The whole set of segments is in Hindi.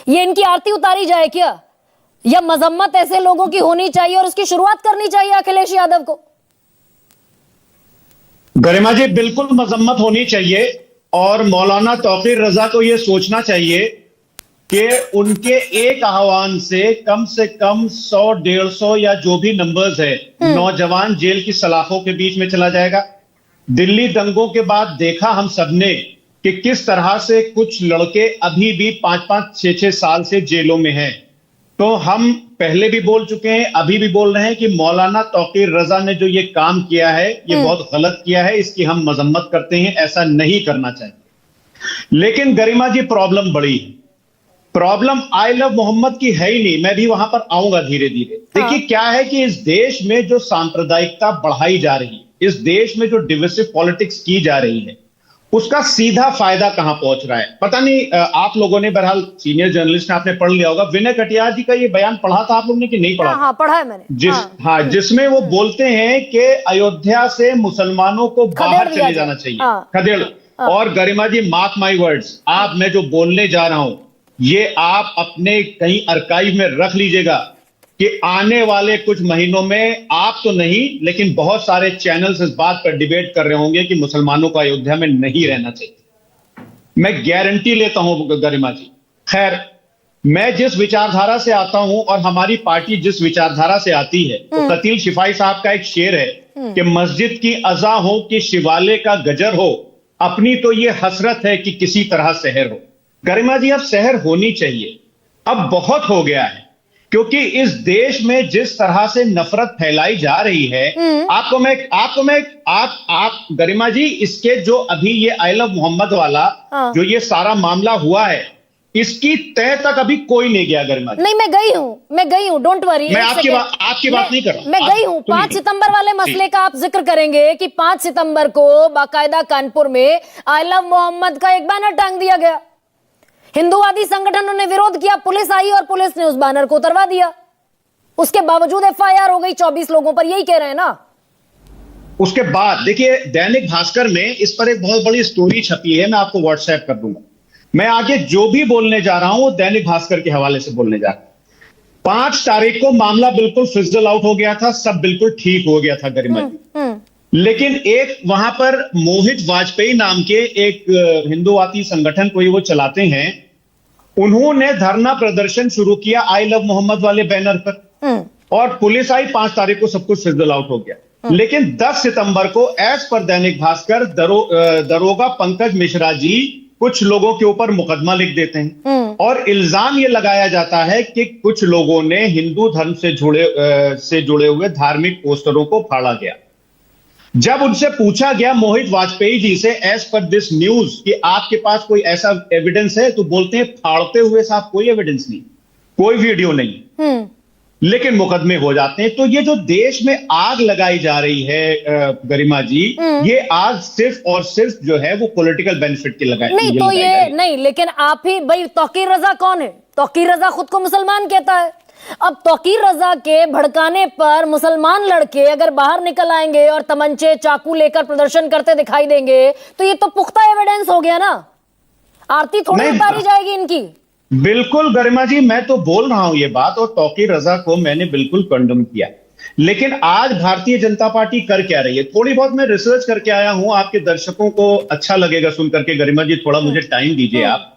ये इनकी आरती उतारी जाए क्या, या मजम्मत ऐसे लोगों की होनी चाहिए और उसकी शुरुआत करनी चाहिए अखिलेश यादव को? गरिमा जी, बिल्कुल मजम्मत होनी चाहिए और मौलाना तौकीर रजा को यह सोचना चाहिए कि उनके एक आह्वान से कम 100, 150 या जो भी नंबर्स है नौजवान जेल की सलाखों के बीच में चला जाएगा। दिल्ली दंगों के बाद देखा हम सबने कि किस तरह से कुछ लड़के अभी भी 5-5, 6-6 साल से जेलों में हैं। तो हम पहले भी बोल चुके हैं, अभी भी बोल रहे हैं कि मौलाना तौकीर रजा ने जो ये काम किया है ये बहुत गलत किया है, इसकी हम मजम्मत करते हैं, ऐसा नहीं करना चाहिए। लेकिन गरिमा जी, प्रॉब्लम बड़ी है। प्रॉब्लम आई लव मोहम्मद की है ही नहीं, मैं भी वहां पर आऊंगा धीरे धीरे। देखिए क्या है कि इस देश में जो सांप्रदायिकता बढ़ाई जा रही है, इस देश में जो डिविसिव पॉलिटिक्स की जा रही है, उसका सीधा फायदा कहां पहुंच रहा है पता नहीं। आप लोगों ने, बहरहाल सीनियर जर्नलिस्ट ने, आपने पढ़ लिया होगा, विनय कटियार जी का ये बयान पढ़ा था आप लोगों ने कि नहीं पढ़ा? हाँ, पढ़ा है मैंने। जिसमें वो बोलते हैं कि अयोध्या से मुसलमानों को बाहर चले जाना चाहिए, खदेड़। और गरिमा जी, मार्क माई वर्ड्स, आप मैं जो बोलने जा रहा हूं ये आप अपने कहीं आर्काइव में रख लीजिएगा कि आने वाले कुछ महीनों में आप तो नहीं लेकिन बहुत सारे चैनल्स इस बात पर डिबेट कर रहे होंगे कि मुसलमानों को अयोध्या में नहीं रहना चाहिए। मैं गारंटी लेता हूं गरिमा जी। खैर, मैं जिस विचारधारा से आता हूं और हमारी पार्टी जिस विचारधारा से आती है, तो कतील शिफाई साहब का एक शेर है कि मस्जिद की अज़ा हो कि शिवाले का गजर हो, अपनी तो ये हसरत है कि किसी तरह शहर हो। गरिमा जी, अब शहर होनी चाहिए, अब बहुत हो गया है, क्योंकि इस देश में जिस तरह से नफरत फैलाई जा रही है, आप गरिमा जी, इसके जो अभी ये आई लव मोहम्मद वाला जो ये सारा मामला हुआ है, इसकी तह तक अभी कोई नहीं गया गरिमा जी। नहीं, मैं गई हूं, डोंट वरी। मैं आपकी बात नहीं कर रहा, मैं गई हूं। 5 सितंबर वाले मसले का आप जिक्र करेंगे कि 5 सितंबर को बाकायदा कानपुर में आई लव मोहम्मद का एक बैनर टांग दिया गया, हिंदूवादी संगठनों ने विरोध किया, पुलिस आई और पुलिस ने उस बैनर को उतरवा दिया। उसके बावजूद एफआईआर हो गई 24 लोगों पर, यही कह रहे हैं ना। उसके बाद देखिए, दैनिक भास्कर में इस पर एक बहुत बड़ी स्टोरी छपी है, मैं आपको व्हाट्सएप कर दूंगा। मैं आगे जो भी बोलने जा रहा हूं वो दैनिक भास्कर के हवाले से बोलने जा रहा हूं। 5 तारीख को मामला बिल्कुल फिजल आउट हो गया था, सब बिल्कुल ठीक हो गया था गरिमा जी। लेकिन एक वहां पर मोहित वाजपेयी नाम के एक हिंदूवादी संगठन कोई वो चलाते हैं, उन्होंने धरना प्रदर्शन शुरू किया आई लव मोहम्मद वाले बैनर पर, और पुलिस आई। 5 तारीख को सब कुछ फिजल आउट हो गया। लेकिन 10 सितंबर को एज पर दैनिक भास्कर दरोगा पंकज मिश्रा जी कुछ लोगों के ऊपर मुकदमा लिख देते हैं और इल्जाम यह लगाया जाता है कि कुछ लोगों ने हिंदू धर्म से जुड़े हुए धार्मिक पोस्टरों को फाड़ा गया। जब उनसे पूछा गया मोहित वाजपेयी जी से, एज पर दिस न्यूज, कि आपके पास कोई ऐसा एविडेंस है, तो बोलते हैं फाड़ते हुए साहब कोई एविडेंस नहीं, कोई वीडियो नहीं, लेकिन मुकदमे हो जाते हैं। तो ये जो देश में आग लगाई जा रही है गरिमा जी, ये आग सिर्फ और सिर्फ जो है वो पॉलिटिकल बेनिफिट के लगाई नहीं, तो ये नहीं, लेकिन आप ही भाई, तौकीर रजा कौन है? तौकीर रजा खुद को मुसलमान कहता है। अब तौकीर रजा के भड़काने पर मुसलमान लड़के अगर बाहर निकल आएंगे और तमंचे चाकू लेकर प्रदर्शन करते दिखाई देंगे, तो ये तो पुख्ता एविडेंस हो गया ना, आरती थोड़ी उतारी जाएगी इनकी। बिल्कुल गरिमा जी, मैं तो बोल रहा हूं ये बात, और तौकीर रजा को मैंने बिल्कुल कंडम किया। लेकिन आज भारतीय जनता पार्टी कर क्या रही है? थोड़ी बहुत मैं रिसर्च करके आया हूं, आपके दर्शकों को अच्छा लगेगा सुन करके। गरिमा जी, थोड़ा मुझे टाइम दीजिए आप।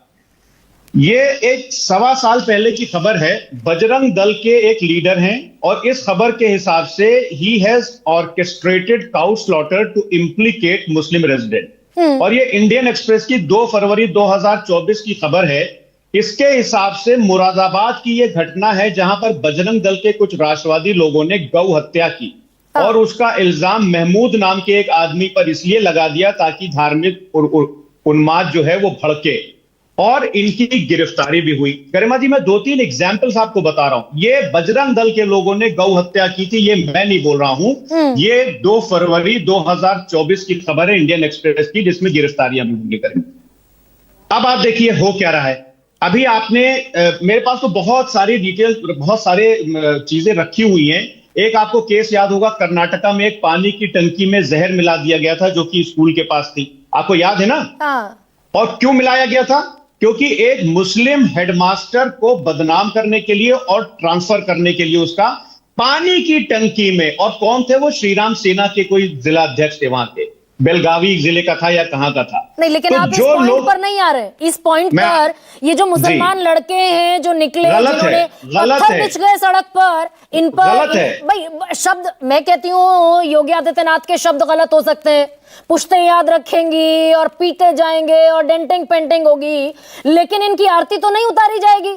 ये एक 1.25 साल पहले की खबर है, बजरंग दल के एक लीडर हैं, और इस खबर के हिसाब से ही has orchestrated cow slaughter to implicate Muslim resident. और ये इंडियन एक्सप्रेस की 2 फरवरी 2024 की खबर है। इसके हिसाब से मुरादाबाद की यह घटना है जहां पर बजरंग दल के कुछ राष्ट्रवादी लोगों ने गौ हत्या की, और उसका इल्जाम महमूद नाम के एक आदमी पर इसलिए लगा दिया ताकि धार्मिक उन्माद जो है वो भड़के, और इनकी गिरफ्तारी भी हुई। गरिमा जी, मैं 2-3 एग्जाम्पल्स आपको बता रहा हूं। ये बजरंग दल के लोगों ने गौ हत्या की थी, ये मैं नहीं बोल रहा हूं, ये 2 फरवरी 2024 की खबर है इंडियन एक्सप्रेस की, जिसमें गिरफ्तारियां भी होंगी। अब आप देखिए हो क्या रहा है। अभी आपने मेरे पास तो बहुत सारी डिटेल, बहुत सारे चीजें रखी हुई हैं। एक आपको केस याद होगा, कर्नाटका में एक पानी की टंकी में जहर मिला दिया गया था जो कि स्कूल के पास थी, आपको याद है ना? और क्यों मिलाया गया था? क्योंकि एक मुस्लिम हेडमास्टर को बदनाम करने के लिए और ट्रांसफर करने के लिए उसका पानी की टंकी में, और कौन थे वो, श्रीराम सेना के कोई जिला अध्यक्ष थे वहां के, बेलगावी जिले का था या कहां का था। नहीं, लेकिन तो आप इस पॉइंट पर नहीं आ रहे। इस पॉइंट पर ये जो मुसलमान लड़के हैं जो निकले, जिन्होंने पत्थर बिछ गए सड़क पर, इन पर भाई शब्द, मैं कहती हूँ योगी आदित्यनाथ के शब्द गलत हो सकते हैं, पुश्ते याद रखेंगी और पीटे जाएंगे और डेंटिंग पेंटिंग होगी, लेकिन इनकी आरती तो नहीं उतारी जाएगी।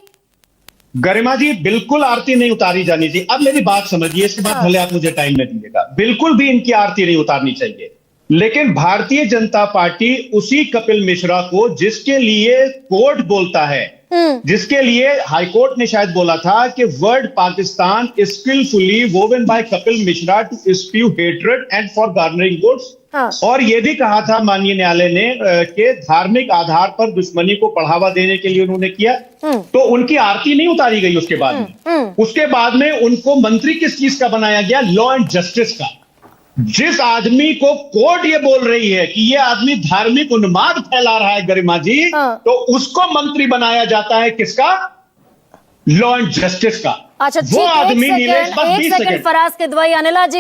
गरिमा जी, बिल्कुल आरती नहीं उतारी जानी चाहिए। अब मेरी बात समझिए, इसके बाद भले आप मुझे टाइम नहीं दीजिएगा, बिल्कुल भी इनकी आरती नहीं उतारनी चाहिए। लेकिन भारतीय जनता पार्टी उसी कपिल मिश्रा को, जिसके लिए कोर्ट बोलता है, जिसके लिए हाईकोर्ट ने शायद बोला था कि word Pakistan skilfully woven by Kapil Mishra to spew hatred and for garnering votes, और यह भी कहा था माननीय न्यायालय ने कि धार्मिक आधार पर दुश्मनी को बढ़ावा देने के लिए उन्होंने किया, तो उनकी आरती नहीं उतारी गई। उसके बाद में उनको मंत्री किस चीज का बनाया गया? लॉ एंड जस्टिस का। जिस आदमी को कोर्ट ये बोल रही है कि ये आदमी धार्मिक उन्माद फैला रहा है गरिमा जी, तो उसको मंत्री बनाया जाता है किसका? लॉ एंड जस्टिस का। अच्छा, वो आदमी नीलेश, बस 20 सेकंड फराज किदवई, अनिला जी